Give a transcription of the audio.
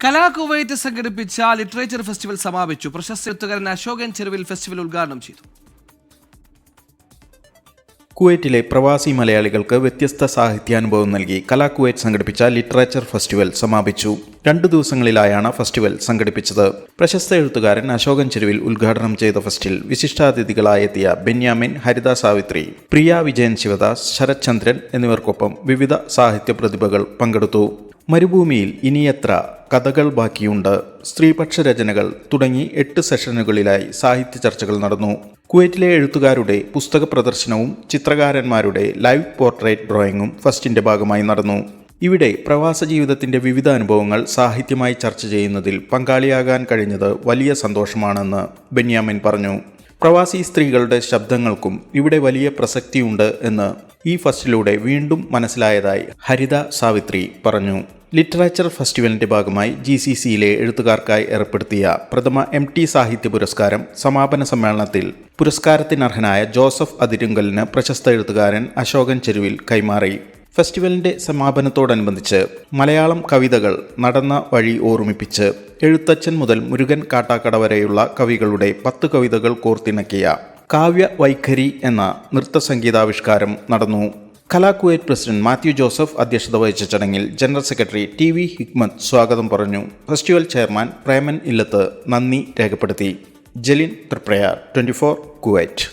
കലാകുവൈറ്റ് സംഘടിപ്പിച്ച literature festival സമാപിച്ചു. പ്രശസ്ത എഴുത്തുകാരൻ അശോകൻ ചെരുവിൽ ഫെസ്റ്റിവൽ ഉദ്ഘാടനം ചെയ്തു. കുവൈറ്റിലെ പ്രവാസി മലയാളികൾക്ക് വ്യത്യസ്ത സാഹിത്യാനുഭവം നൽകി കലാകുവൈറ്റ് സംഘടിപ്പിച്ച ലിറ്ററേച്ചർ ഫെസ്റ്റിവൽ സമാപിച്ചു. 2 ദിവസങ്ങളിലായാണ് ഫെസ്റ്റിവൽ സംഘടിപ്പിച്ചത്. പ്രശസ്ത എഴുത്തുകാരൻ അശോകൻ ചെരുവിൽ ഉദ്ഘാടനം ചെയ്ത ഫെസ്റ്റിൽ വിശിഷ്ടാതിഥികളായെത്തിയ ബെന്യാമിൻ, ഹരിത സാവിത്രി, പ്രിയ വിജയൻ ശിവദാസ്, ശരത് ചന്ദ്രൻ എന്നിവർക്കൊപ്പം വിവിധ സാഹിത്യ പ്രതിഭകൾ പങ്കെടുത്തു. മരുഭൂമിയിൽ ഇനിയെത്ര കഥകൾ ബാക്കിയുണ്ട്, സ്ത്രീപക്ഷ രചനകൾ തുടങ്ങി 8 സെഷനുകളിലായി സാഹിത്യ ചർച്ചകൾ നടന്നു. കുവൈറ്റിലെ എഴുത്തുകാരുടെ പുസ്തക പ്രദർശനവും ചിത്രകാരന്മാരുടെ ലൈവ് പോർട്രേറ്റ് ഡ്രോയിങ്ങും ഫെസ്റ്റിന്റെ ഭാഗമായി നടന്നു. ഇവിടെ പ്രവാസ ജീവിതത്തിന്റെ വിവിധ അനുഭവങ്ങൾ സാഹിത്യമായി ചർച്ച ചെയ്യുന്നതിൽ പങ്കാളിയാകാൻ കഴിഞ്ഞത് വലിയ സന്തോഷമാണെന്ന് ബെന്യാമിൻ പറഞ്ഞു. പ്രവാസി സ്ത്രീകളുടെ ശബ്ദങ്ങൾക്കും ഇവിടെ വലിയ പ്രസക്തിയുണ്ട് എന്ന് ഈ ഫെസ്റ്റിലൂടെ വീണ്ടും മനസ്സിലായതായി ഹരിത സാവിത്രി പറഞ്ഞു. ലിറ്ററേച്ചർ ഫെസ്റ്റിവലിന്റെ ഭാഗമായി GCCയിലെ എഴുത്തുകാർക്കായി ഏർപ്പെടുത്തിയ പ്രഥമ MT സാഹിത്യ പുരസ്കാരം സമാപന സമ്മേളനത്തിൽ പുരസ്കാരത്തിനർഹനായ ജോസഫ് അതിരുങ്കലിന് പ്രശസ്ത എഴുത്തുകാരൻ അശോകൻ ചെരുവിൽ കൈമാറി. ഫെസ്റ്റിവലിന്റെ സമാപനത്തോടനുബന്ധിച്ച് മലയാളം കവിതകൾ നടന്ന വഴി ഓർമ്മിപ്പിച്ച് എഴുത്തച്ഛൻ മുതൽ മുരുകൻ കാട്ടാക്കട വരെയുള്ള കവികളുടെ 10 കവിതകൾ കോർത്തിണക്കിയ കാവ്യ വൈഖരി എന്ന നൃത്തസംഗീതാവിഷ്കാരം നടന്നു. കലാകുവൈറ്റ് പ്രസിഡന്റ് മാത്യു ജോസഫ് അധ്യക്ഷത വഹിച്ച ചടങ്ങിൽ ജനറൽ സെക്രട്ടറി TV ഹിക്മത്ത് സ്വാഗതം പറഞ്ഞു. ഫെസ്റ്റിവൽ ചെയർമാൻ പ്രേമൻ ഇല്ലത്ത് നന്ദി രേഖപ്പെടുത്തി. ജലിൻ തൃപ്രയാർ, 24 കുവൈറ്റ്.